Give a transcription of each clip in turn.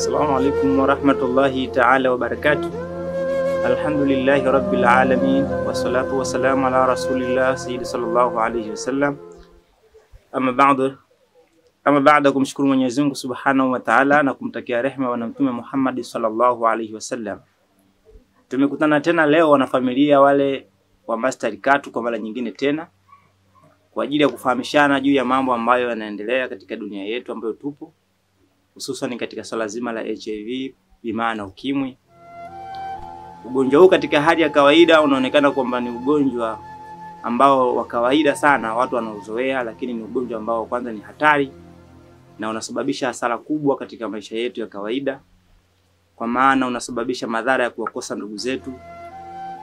Assalamu alaikum warahmatullahi ta'ala wabarakatuh. Alhamdulillahi rabbil alamin, wassalatu wassalamu ala rasulillah sayyidi sallallahu alayhi wasallam. Ama baada kumshukuru Mwenyezi Mungu Subhanahu wa Ta'ala na kumtakia rehema wa Mtume Muhammad sallallahu alayhi wasallam. Tumekutana tena leo wanafamilia wale wa Master Katu kwa mara nyingine tena kwa ajili ya kufahamishana juu ya mambo ambayo yanaendelea katika dunia yetu ambayo tupo, hususan katika swala zima la HIV, bimaana ukimwi. Ugonjwa huu katika hali ya kawaida unaonekana kwamba ni ugonjwa ambao wa kawaida sana watu wanaozoea, lakini ni ugonjwa ambao kwanza ni hatari na unasababisha hasara kubwa katika maisha yetu ya kawaida, kwa maana unasababisha madhara ya kuwakosa ndugu zetu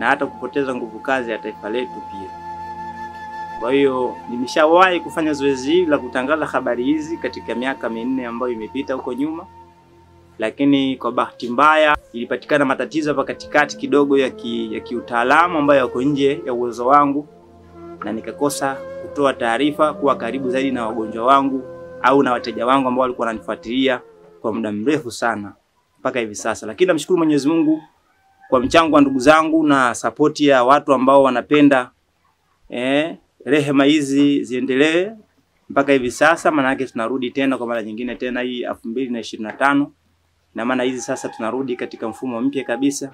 na hata kupoteza nguvu kazi ya taifa letu pia. Kwa hiyo nimeshawahi kufanya zoezi la kutangaza habari hizi katika miaka 4 ambayo imepita huko nyuma, lakini kwa bahati mbaya ilipatikana matatizo hapa katikati kidogo ya kiutaalamu ambayo yako nje ya uwezo wangu, na nikakosa kutoa taarifa kuwa karibu zaidi na wagonjwa wangu au na wateja wangu ambao walikuwa wananifuatilia kwa muda mrefu sana mpaka hivi sasa. Lakini namshukuru Mwenyezi Mungu kwa mchango wa ndugu zangu na support ya watu ambao wanapenda rehema hizi ziendelee mpaka hivi sasa. Maana yake tunarudi tena kwa mara nyingine tena hii 2025, na maana hizi sasa tunarudi katika mfumo mpya kabisa,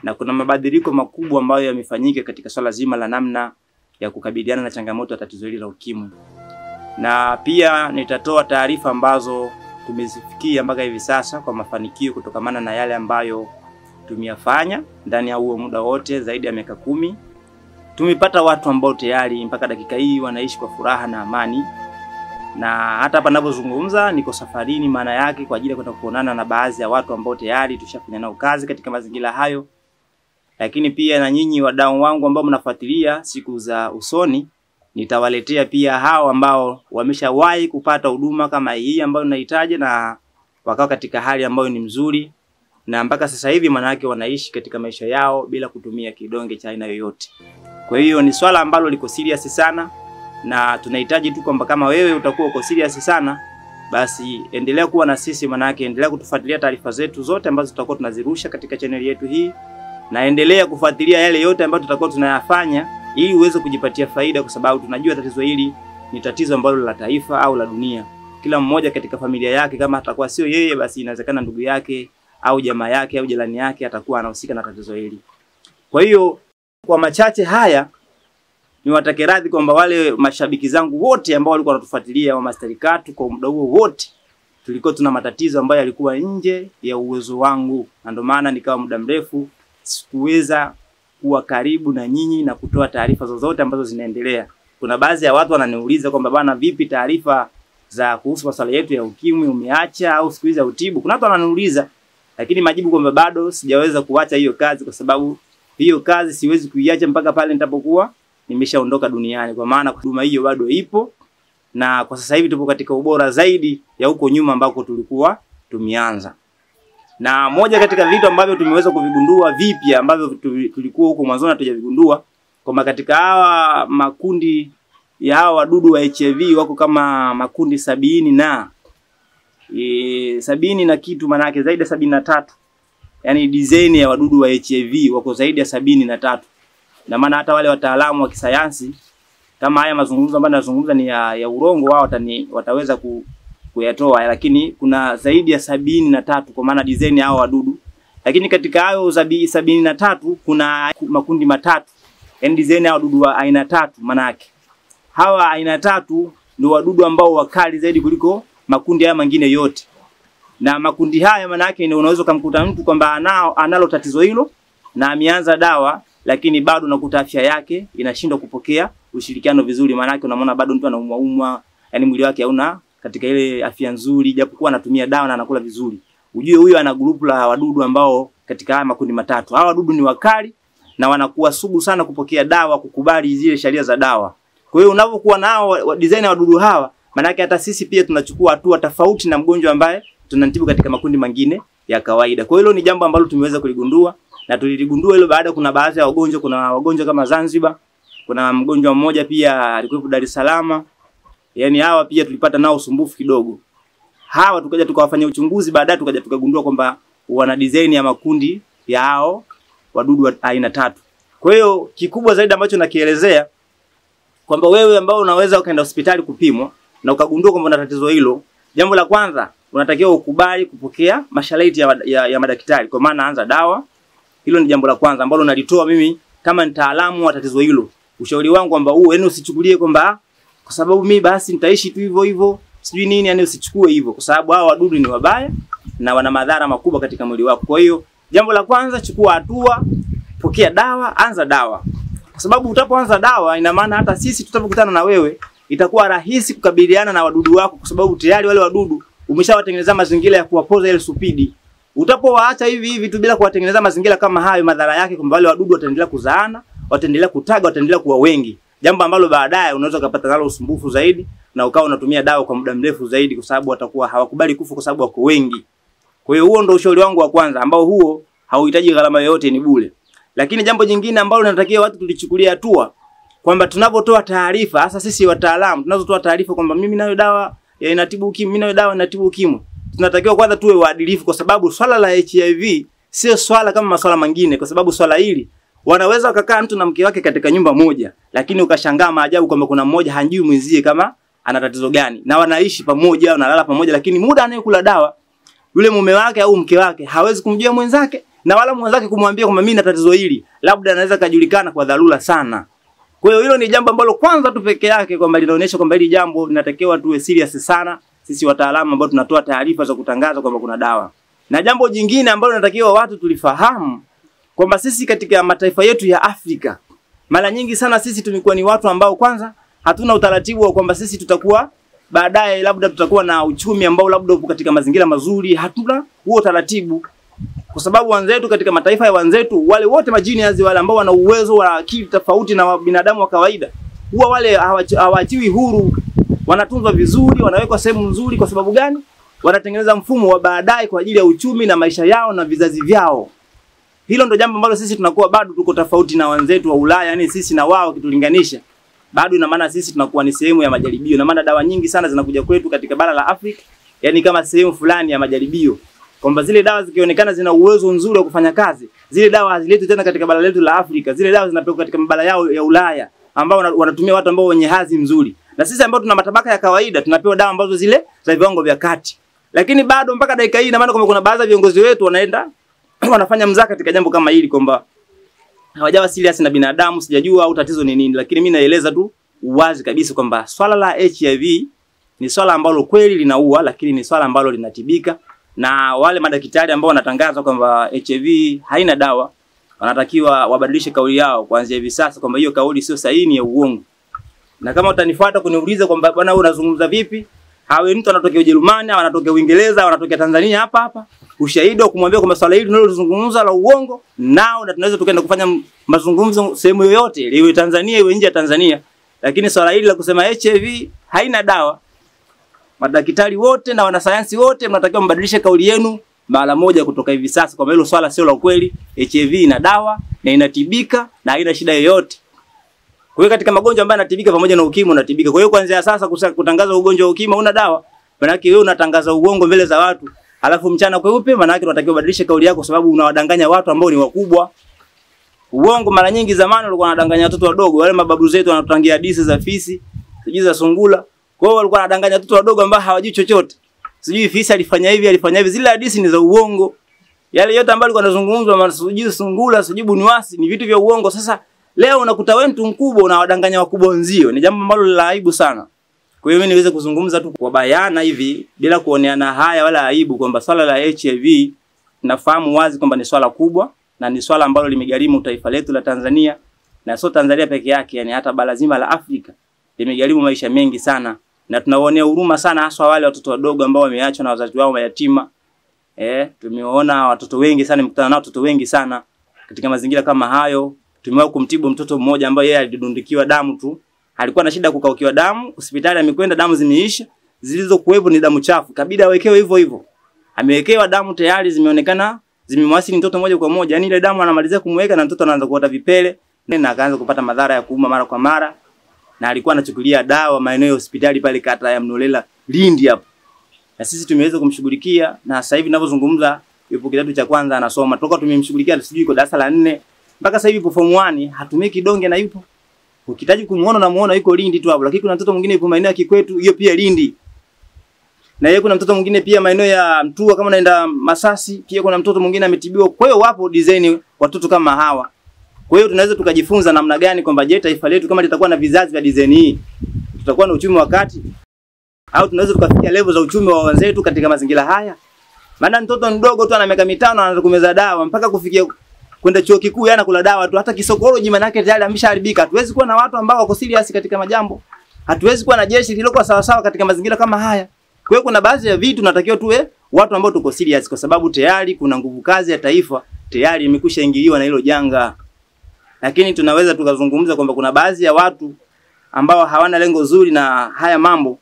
na kuna mabadiliko makubwa ambayo yamefanyika katika swala zima la namna ya kukabiliana na changamoto ya tatizo hili la ukimwi. Na pia nitatoa taarifa ambazo tumezifikia mpaka hivi sasa kwa mafanikio kutokamana na yale ambayo tumeyafanya ndani ya huo muda wote zaidi ya miaka 10. Tumepata watu ambao tayari mpaka dakika hii wanaishi kwa furaha na amani, na hata hapa ninapozungumza niko safarini, maana yake kwa ajili ya kwenda kuonana na baadhi ya watu ambao tayari tushafanya nao kazi katika mazingira hayo. Lakini pia na nyinyi wadau wangu ambao mnafuatilia siku za usoni, nitawaletea pia hao ambao wameshawahi kupata huduma kama hii ambayo ninahitaji na wakao katika hali ambayo ni mzuri, na mpaka sasa hivi maana yake wanaishi katika maisha yao bila kutumia kidonge cha aina yoyote. Kwa hiyo ni swala ambalo liko serious sana, na tunahitaji tu kwamba kama wewe utakuwa uko serious sana, basi endelea kuwa na sisi, maana yake endelea kutufuatilia taarifa zetu zote ambazo tutakuwa tunazirusha katika channel yetu hii, na endelea kufuatilia yale yote ambayo tutakuwa tunayafanya ili uweze kujipatia faida, kwa sababu tunajua tatizo hili ni tatizo ambalo la taifa au la dunia. Kila mmoja katika familia yake, kama atakuwa sio yeye, basi inawezekana ndugu yake au jamaa yake au jirani yake atakuwa anahusika na tatizo hili. Kwa hiyo kwa machache haya niwatake radhi kwamba wale mashabiki zangu wote ambao walikuwa wanatufuatilia wa Master Katu kwa muda huo wote tulikuwa tuna matatizo ambayo yalikuwa nje ya uwezo wangu, na ndio maana nikawa muda mrefu sikuweza kuwa karibu na nyinyi na kutoa taarifa zozote ambazo zinaendelea. Kuna baadhi ya watu wananiuliza kwamba bana, vipi taarifa za kuhusu masuala yetu ya ukimwi umeacha au siku hizi ya utibu? Kuna watu wananiuliza, lakini majibu kwamba bado sijaweza kuacha hiyo kazi, kwa sababu hiyo kazi siwezi kuiacha mpaka pale nitapokuwa nimeshaondoka duniani, kwa maana huduma hiyo bado ipo, na kwa sasa hivi tupo katika ubora zaidi ya huko nyuma ambako tulikuwa tumeanza. Na moja katika vitu ambavyo tumeweza kuvigundua vipya ambavyo tulikuwa huko mwanzo hatujavigundua, kwamba katika hawa makundi ya hawa wadudu wa HIV wako kama makundi 70 na kitu, maana yake zaidi ya 73. Yani design ya wadudu wa HIV wako zaidi ya 73. Na maana hata wale wataalamu wa kisayansi, kama haya mazungumzo ambayo nazungumza ni ya urongo, wao wataweza kuyatoa, lakini kuna zaidi ya 73 kwa maana design ya hao wadudu. Lakini katika hayo 73 kuna makundi matatu, yani design ya wadudu wa aina 3. Maana yake hawa aina 3 ndio wadudu ambao wakali zaidi kuliko makundi haya mengine yote. Na makundi haya maana yake ni unaweza kumkuta mtu kwamba analo tatizo hilo na ameanza dawa, lakini bado unakuta afya yake inashindwa kupokea ushirikiano vizuri. Maana yake unamwona bado mtu anaumwa, yani mwili wake hauna katika ile afya nzuri, japokuwa anatumia dawa na anakula vizuri. Ujue huyo ana grupu la wadudu ambao katika haya makundi matatu. Hawa wadudu ni wakali na wanakuwa sugu sana kupokea dawa, kukubali zile sheria za dawa. Kwa hiyo unapokuwa nao design ya wadudu hawa, maana yake hata sisi pia tunachukua hatua tofauti na mgonjwa ambaye tunanitibu katika makundi mengine ya kawaida. Kwa hiyo ni jambo ambalo tumeweza kuligundua, na tuliligundua hilo baada kuna baadhi ya wagonjwa, kuna wagonjwa kama Zanzibar, kuna mgonjwa mmoja pia alikuwa Dar es Salaam. Yani hawa pia tulipata nao usumbufu kidogo. hawa tukaja tukawafanyia uchunguzi, baadaye tukaja tukagundua kwamba wana design ya makundi ya hao wadudu wa aina 3. Kwa hiyo kikubwa zaidi ambacho nakielezea kwamba wewe ambao unaweza ukaenda hospitali kupimwa na ukagundua kwamba una tatizo hilo, jambo la kwanza unatakiwa ukubali kupokea masharti ya madaktari, kwa maana anza dawa. Hilo ni jambo la kwanza ambalo nalitoa mimi kama mtaalamu wa tatizo hilo. Ushauri wangu kwamba yani usichukulie kwamba kwa sababu mimi basi nitaishi tu hivyo hivyo, sijui nini, yani usichukue hivyo, kwa sababu hao wadudu ni wabaya na wana madhara makubwa katika mwili wako. Kwa hiyo jambo la kwanza, chukua hatua, pokea dawa, anza dawa. Kwa sababu utapoanza dawa ina maana hata sisi tutapokutana na wewe itakuwa rahisi kukabiliana na wadudu wako, kwa sababu tayari wale wadudu umeshawatengeneza mazingira ya kuwapoza ile supidi. Utapowaacha hivi tu bila kuwatengeneza mazingira kama hayo, madhara yake kwamba wale wadudu wataendelea kuzaana, wataendelea kutaga, wataendelea kuwa wengi. Jambo ambalo baadaye unaweza kupata nalo usumbufu zaidi na ukawa unatumia dawa kwa muda mrefu zaidi, kwa sababu watakuwa hawakubali kufa kwa sababu wako wengi. Kwa hiyo huo ndio ushauri wangu wa kwanza, ambao huo hauhitaji gharama yoyote, ni bure. Lakini jambo jingine ambalo natakiwa watu tulichukulia hatua, kwamba tunapotoa taarifa, hasa sisi wataalamu tunazotoa taarifa kwamba mimi nayo dawa inatibu ukimwi, mimi nayo dawa inatibu ukimwi, tunatakiwa kwanza tuwe waadilifu, kwa sababu swala la HIV sio swala kama masuala mengine. Kwa sababu swala hili wanaweza wakakaa mtu na mke wake katika nyumba moja, lakini ukashangaa maajabu kwamba kuna mmoja hanjui mwenzie kama ana tatizo gani, na wanaishi pamoja, wanalala pamoja, lakini muda anayekula dawa yule mume wake au mke wake hawezi kumjua mwenzake, na wala mwenzake kumwambia kwamba mimi na tatizo hili, labda anaweza kujulikana kwa dharura sana. Kwa hiyo hilo ni jambo ambalo kwanza tu peke yake kwamba linaonyesha kwamba hili jambo linatakiwa tuwe serious sana sisi wataalamu ambao tunatoa taarifa za kutangaza kwamba kuna dawa. Na jambo jingine ambalo linatakiwa watu tulifahamu kwamba sisi katika mataifa yetu ya Afrika mara nyingi sana sisi tumekuwa ni watu ambao kwanza hatuna utaratibu wa kwamba sisi tutakuwa baadaye labda tutakuwa na uchumi ambao labda upo katika mazingira mazuri. Hatuna huo taratibu, kwa sababu wenzetu katika mataifa ya wenzetu wale wote majiniazi wale ambao wana uwezo wa akili tofauti na binadamu wa kawaida, huwa wale hawaachiwi huru, wanatunzwa vizuri, wanawekwa sehemu nzuri. Kwa sababu gani? Wanatengeneza mfumo wa baadaye kwa ajili ya uchumi na maisha yao na vizazi vyao. Hilo ndio jambo ambalo sisi tunakuwa bado tuko tofauti na wenzetu wa Ulaya, yani sisi na wao kitulinganisha. Bado ina maana sisi tunakuwa ni sehemu ya majaribio. Na maana dawa nyingi sana zinakuja kwetu katika bara la Afrika, yani kama sehemu fulani ya majaribio. Kwamba zile dawa zikionekana zina uwezo nzuri wa kufanya kazi, zile dawa haziletwi tena katika bara letu la Afrika. Zile dawa zinapelekwa katika mabara yao ya Ulaya ambao wanatumia watu ambao wenye hadhi nzuri. Na sisi ambao tuna matabaka ya kawaida tunapewa dawa ambazo zile za viwango vya kati. Lakini bado mpaka dakika hii ina maana kwamba kuna baadhi ya viongozi wetu wanaenda wanafanya mzaa katika jambo kama hili, kwamba hawajawa serious na binadamu. Sijajua au tatizo ni nini, lakini mimi naeleza tu uwazi kabisa kwamba swala la HIV ni swala ambalo kweli linaua, lakini ni swala ambalo linatibika. Na wale madaktari ambao wanatangaza kwamba HIV haina dawa, wanatakiwa wabadilishe kauli yao kuanzia hivi sasa, kwamba hiyo kauli sio sahihi, ni ya uongo. Na kama utanifuata kuniuliza kwamba bwana wewe unazungumza vipi, hawe mtu anatokea Ujerumani, anatokea Uingereza, anatokea Tanzania hapa, ushahidi wa kumwambia kwamba swala hili tunalozungumza la uongo nao, na tunaweza tukaenda kufanya mazungumzo sehemu yoyote, iwe Tanzania iwe nje ya Tanzania. Lakini swala hili la kusema HIV haina dawa, madaktari wote na wanasayansi wote mnatakiwa mbadilishe kauli yenu mara moja kutoka hivi sasa, kwamba hilo swala sio la ukweli. HIV ina dawa na inatibika na haina shida yoyote. Kwa hiyo katika magonjwa ambayo yanatibika pamoja na ukimwi unatibika. Kwa hiyo kuanzia sasa kutangaza ugonjwa wa ukimwi una dawa, maana yake wewe unatangaza uongo mbele za watu, alafu mchana kweupe, maana yake unatakiwa ubadilishe kauli yako, kwa sababu unawadanganya watu ambao ni wakubwa. Uongo mara nyingi zamani walikuwa wanadanganya watoto wadogo, wale mababu zetu wanatutangia hadithi za fisi, sijui za sungula. Kwa hiyo walikuwa wanadanganya watoto wadogo ambao hawajui chochote. Sijui fisi alifanya hivi, alifanya hivi. Zile hadithi ni za uongo. Yale yote ambayo alikuwa anazungumzwa, sijui sungula, sijui bunuasi, ni vitu vya uongo. Sasa leo unakuta wewe mtu mkubwa unawadanganya wakubwa wenzio. Ni jambo ambalo la aibu sana. Kwa hiyo mimi niweze kuzungumza tu kwa bayana hivi bila kuoneana haya wala aibu, kwamba swala la HIV nafahamu wazi kwamba ni swala kubwa na ni swala ambalo limegharimu taifa letu la Tanzania, na sio Tanzania peke yake, yani hata bara zima la Afrika limegharimu maisha mengi sana. Na tunawaonea huruma sana hasa wale watoto wadogo ambao wameachwa na wazazi wao mayatima. Tumeona watoto wengi sana, nimekutana nao watoto wengi sana katika mazingira kama hayo. Tumewahi kumtibu mtoto mmoja ambaye yeye alidundikiwa damu tu. Alikuwa na shida kukaukiwa damu, hospitali amekwenda, damu zimeisha, zilizokuwepo ni damu chafu. Kabida awekewe hivyo hivyo. Amewekewa damu tayari zimeonekana zimemwasili mtoto moja kwa moja. Yaani ile damu anamalizia kumweka na mtoto anaanza kuota vipele na akaanza kupata madhara ya kuuma mara kwa mara. Na alikuwa anachukulia dawa maeneo ya hospitali pale kata ya Mnolela Lindi hapo. Na sisi tumeweza kumshughulikia, na sasa hivi ninavyozungumza yupo kidato cha kwanza anasoma. Toka tumemshughulikia sijui kwa darasa la 4 mpaka sasa hivi yupo form 1, hatumii kidonge na yupo. Ukitaji kumuona na muona yuko Lindi tu hapo, lakini kuna mtoto mwingine yupo maeneo ya Kikwetu, hiyo pia Lindi. Na yeye kuna mtoto mwingine pia maeneo ya Mtua kama naenda Masasi, pia kuna mtoto mwingine ametibiwa. Kwa hiyo wapo design watoto kama hawa. Kwa hiyo tunaweza tukajifunza namna gani kwamba je, taifa letu kama litakuwa na vizazi vya design hii, tutakuwa na uchumi wa kati au tunaweza tukafikia level za uchumi wa wenzetu katika mazingira haya. Maana mtoto mdogo tu ana miaka 5 anaanza kumeza dawa mpaka kufikia kwenda chuo kikuu yana kula dawa tu, hata kisokoloji maana yake tayari ameshaharibika. Hatuwezi kuwa na watu ambao wako serious katika majambo. Hatuwezi kuwa na jeshi lililokuwa sawa sawa katika mazingira kama haya. Kwa hiyo kuna baadhi ya vitu tunatakiwa tuwe watu ambao tuko serious, kwa sababu tayari kuna nguvu kazi ya taifa tayari imekwisha ingiliwa na hilo janga. Lakini tunaweza tukazungumza kwamba kuna baadhi ya watu ambao hawana lengo zuri na haya mambo,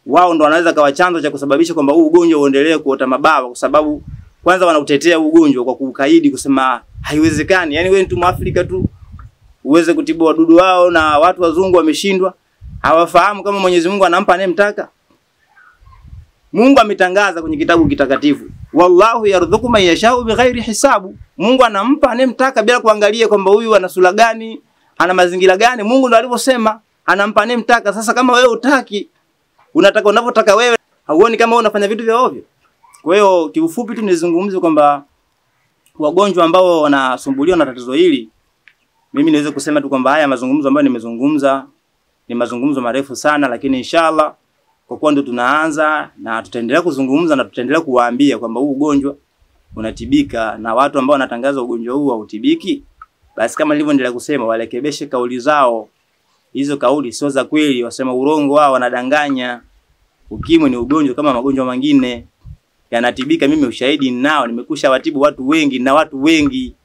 wao ndo wanaweza kawa chanzo cha kusababisha kwamba huu ugonjwa uendelee kuota mabawa, kwa sababu kwanza wanautetea ugonjwa kwa kukaidi kusema haiwezekani. Yaani wewe mtu Mwafrika tu uweze kutibu wadudu wao na watu wazungu wameshindwa. Hawafahamu kama Mwenyezi Mungu anampa anayemtaka. Mungu ametangaza kwenye kitabu kitakatifu, wallahu yarzuqu man yashau bighairi hisabu. Mungu anampa anayemtaka bila kuangalia kwamba huyu ana sura gani, ana mazingira gani. Mungu ndo alivyosema anampa anayemtaka. Sasa kama wewe utaki, unataka unavyotaka wewe, hauoni kama wewe unafanya vitu vya ovyo. Kwa hiyo kiufupi tu nizungumze kwamba wagonjwa ambao wanasumbuliwa na tatizo hili, mimi niweze kusema tu kwamba haya mazungumzo ambayo nimezungumza ni mazungumzo marefu sana, lakini inshallah kwa kuwa ndio tunaanza na tutaendelea kuzungumza na tutaendelea kuwaambia kwamba huu ugonjwa unatibika, na watu ambao wanatangaza ugonjwa huu hautibiki, basi kama nilivyoendelea kusema warekebishe kauli zao. Hizo kauli sio za kweli, wasema urongo wao, wanadanganya. Ukimwi ni ugonjwa kama magonjwa mengine, yanatibika. Mimi ushahidi ninao, nimekusha watibu watu wengi na watu wengi.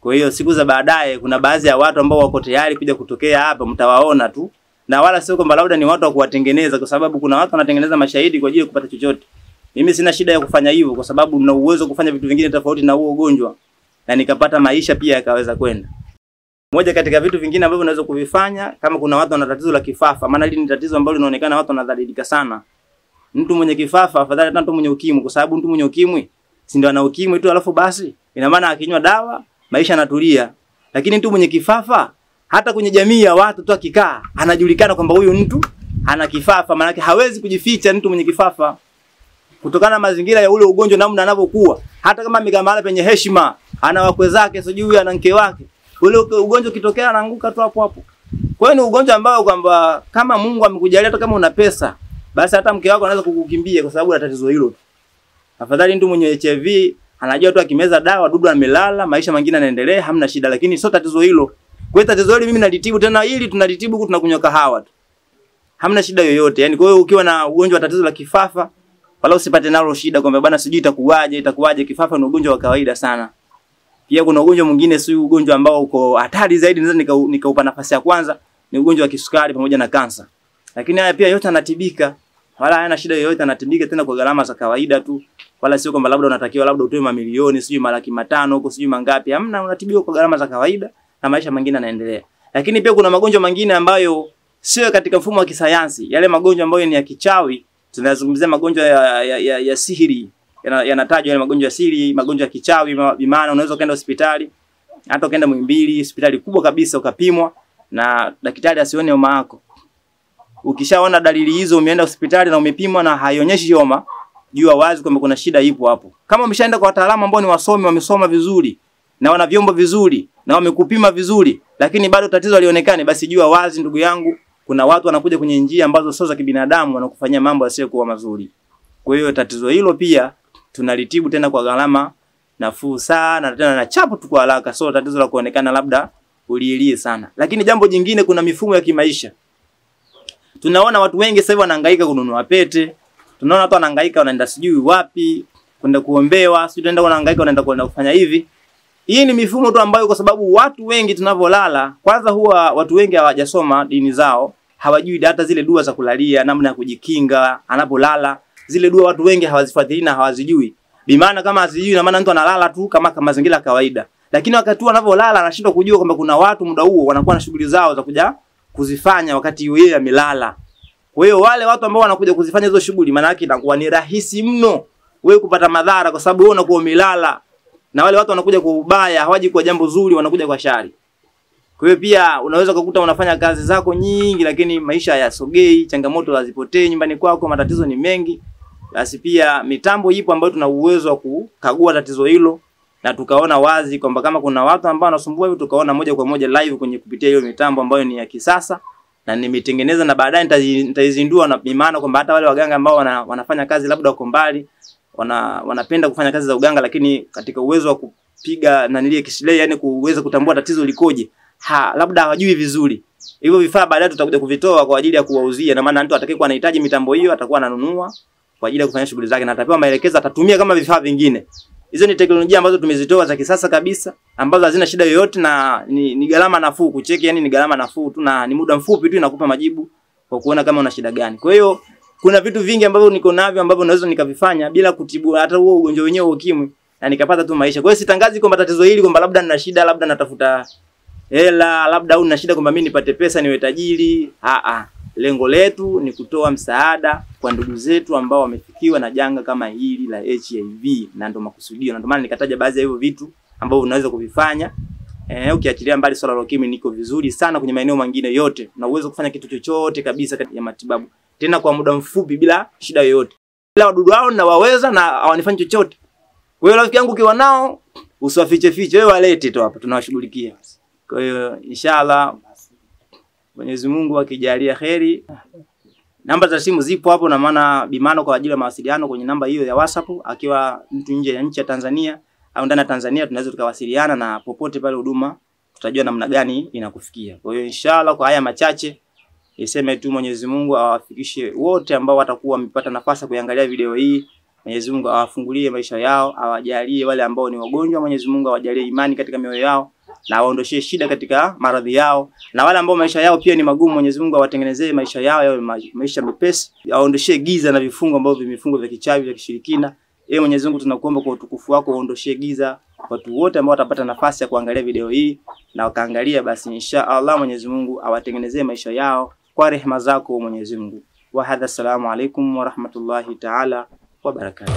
Kwa hiyo siku za baadaye kuna baadhi ya watu ambao wako tayari kuja kutokea hapa, mtawaona tu. Na wala sio kwamba labda ni watu wa kuwatengeneza, kwa sababu kuna watu wanatengeneza mashahidi kwa ajili ya kupata chochote. Mimi sina shida ya kufanya hivyo, kwa sababu nina uwezo kufanya vitu vingine tofauti na huo ugonjwa na nikapata maisha pia yakaweza kwenda. Moja katika vitu vingine ambavyo unaweza kuvifanya kama kuna watu wana tatizo la kifafa, maana hili ni tatizo ambalo linaonekana watu wanadhalilika sana. Mtu mwenye kifafa afadhali hata mtu mwenye ukimwi, kwa sababu mtu mwenye ukimwi si ndio ana ukimwi tu alafu basi ina maana akinywa dawa maisha yanatulia. Lakini mtu mwenye kifafa hata kwenye jamii ya watu tu akikaa anajulikana kwamba huyu mtu ana kifafa, maana yake hawezi kujificha mtu mwenye kifafa kutokana na mazingira ya ule ugonjwa namna anavyokuwa. Hata kama amekaa mahali penye heshima, ana wakwe zake, sijui ana mke wake, ule ugonjwa kitokea anaanguka tu hapo hapo. Kwa hiyo ni ugonjwa ambao kwamba kama Mungu amekujalia hata kama una pesa, basi hata mke wako anaweza kukukimbia kwa sababu ya tatizo hilo. Afadhali mtu mwenye HIV anajua tu akimeza dawa dudu amelala, maisha mengine yanaendelea, hamna shida, lakini sio tatizo hilo. Kwa hiyo tatizo hili mimi nalitibu, tena hili tunalitibu huku tunakunywa kahawa tu. Hamna shida yoyote. Yaani kwa hiyo ukiwa na ugonjwa wa tatizo la kifafa, wala usipate nalo shida kwamba bana sijui itakuwaje. Kifafa ni ugonjwa wa kawaida sana. Pia kuna ugonjwa mwingine, si ugonjwa ambao uko hatari zaidi, naweza nikaupa nafasi ya kwanza, ni ugonjwa wa kisukari pamoja na kansa. Lakini haya pia yote yanatibika. Wala hayana shida yoyote, yanatibika tena kwa gharama za kawaida tu. Wala sio kwamba labda unatakiwa labda utoe mamilioni, sijui malaki 500 huko, sijui mangapi. Hamna, unatibiwa kwa gharama za kawaida na maisha mengine yanaendelea. Lakini pia kuna magonjwa mengine ambayo sio katika mfumo wa kisayansi. Yale magonjwa ambayo ni ya kichawi, tunazungumzia magonjwa ya sihiri. Yanatajwa yale magonjwa ya siri, magonjwa ya kichawi, maana unaweza kaenda hospitali, hata ukaenda Muhimbili, hospitali kubwa kabisa, ukapimwa na daktari asione homa yako. Ukishaona dalili hizo, umeenda hospitali na umepimwa na haionyeshi homa, jua wazi kwamba kuna shida ipo hapo. Kama umeshaenda kwa wataalamu ambao ni wasomi, wamesoma vizuri na wana vyombo vizuri na wamekupima vizuri, lakini bado tatizo halionekani, basi jua wazi ndugu yangu, kuna watu wanakuja kwenye njia ambazo sio za kibinadamu, wanakufanyia mambo yasiyokuwa mazuri. Kwa hiyo tatizo hilo pia tunalitibu tena kwa gharama nafuu sana, tena na chapo tu kwa haraka, sio tatizo la kuonekana labda ulielie sana. Lakini jambo jingine, kuna mifumo ya kimaisha. Tunaona watu wengi sasa hivi wanahangaika kununua pete. Tunaona watu wanahangaika wanaenda sijui wapi, kwenda kuombewa, sijui tunaenda wanahangaika wanaenda kufanya hivi. Hii ni mifumo tu ambayo, kwa sababu watu wengi tunavolala, kwanza huwa watu wengi hawajasoma dini zao, hawajui hata zile dua za kulalia, namna ya kujikinga anapolala. Zile dua watu wengi hawazifuatilii na hawazijui. Bimaana kama hazijui na maana mtu analala tu kama mazingira kawaida. Lakini wakati tu anavolala anashindwa kujua kwamba kuna watu muda huo wanakuwa na shughuli zao za kuja kuzifanya wakati yeye amelala. Kwa hiyo wale watu ambao wanakuja kuzifanya hizo shughuli, maana yake inakuwa ni rahisi mno wewe kupata madhara, kwa sababu wewe unakuwa umelala, na wale watu wanakuja kwa ubaya, hawaji kwa jambo zuri, wanakuja kwa shari. Kwa hiyo pia unaweza kukuta unafanya kazi zako nyingi, lakini maisha hayasogei, changamoto hazipotei nyumbani kwako, matatizo ni mengi. Basi pia mitambo ipo ambayo tuna uwezo wa kukagua tatizo hilo, na tukaona wazi kwamba kama kuna watu ambao wanasumbua hivyo, tukaona moja kwa moja live kwenye kupitia hiyo mitambo ambayo ni ya kisasa na nimetengeneza, na baadaye nitaizindua, na maana kwamba hata wale waganga ambao wanafanya kazi labda wako mbali, wanapenda kufanya kazi za uganga, lakini katika uwezo wa kupiga na nilie kisilei, yani kuweza kutambua tatizo likoje, labda hawajui vizuri. Hivyo vifaa baadaye tutakuja kuvitoa kwa ajili ya kuwauzia, na maana mtu atakayekuwa anahitaji mitambo hiyo atakuwa ananunua kwa ajili ya kufanya shughuli zake, na atapewa maelekezo, atatumia kama vifaa vingine. Hizo ni teknolojia ambazo tumezitoa za kisasa kabisa, ambazo hazina shida yoyote, na ni gharama nafuu kucheki, yani ni gharama nafuu tu, na ni muda mfupi tu inakupa majibu kwa kuona kama una shida gani. Kwa hiyo kuna vitu vingi ambavyo niko navyo ambavyo naweza nikavifanya bila kutibu hata huo ugonjwa wenyewe wa ukimwi, na nikapata tu maisha. Kwa hiyo sitangazi kwamba tatizo hili kwamba labda nina shida, labda natafuta hela, labda au nina shida kwamba mimi nipate pesa niwe tajiri. Lengo letu ni kutoa msaada kwa ndugu zetu ambao wamefikiwa na janga kama hili la HIV, na ndo makusudio, na ndo maana nikataja baadhi ya hivyo vitu ambavyo unaweza kuvifanya. Ukiachilia mbali swala la ukimwi, niko vizuri sana kwenye maeneo mengine yote, na uwezo kufanya kitu chochote kabisa katika matibabu, tena kwa muda mfupi bila shida yoyote. Bila wadudu hao na waweza na hawanifanyi chochote. Kwa hiyo rafiki yangu ukiwa nao usiwafiche fiche, wewe walete tu hapa tunawashughulikia. Kwa hiyo inshallah Mwenyezi Mungu akijalia kheri. Namba za simu zipo hapo, na maana Bimano kwa ajili ya mawasiliano kwenye namba hiyo ya WhatsApp. Akiwa mtu nje ya nchi ya Tanzania au ndani ya Tanzania, tunaweza tukawasiliana, na popote pale huduma tutajua namna gani inakufikia. Kwa hiyo inshallah kwa haya machache niseme tu Mwenyezi Mungu awafikishe wote ambao watakuwa wamepata nafasi kuangalia video hii. Mwenyezi Mungu awafungulie maisha yao, awajalie wale ambao ni wagonjwa, Mwenyezi Mungu awajalie imani katika mioyo yao, na awaondoshie shida katika maradhi yao, na wale ambao maisha yao pia ni magumu, Mwenyezi Mungu awatengenezee maisha yao yawe maisha mepesi, awaondoshie giza na vifungo ambavyo vimefungo vya kichawi vya kishirikina. Mwenyezi Mungu tunakuomba kwa utukufu wako aondoshie giza watu wote ambao watapata nafasi ya kuangalia video hii na wakaangalia, basi inshallah Mwenyezi Mungu awatengenezee maisha yao kwa rehema zako Mwenyezi Mungu. Wa hadha, assalamu alaikum wa rahmatullahi ta'ala wa barakatuh.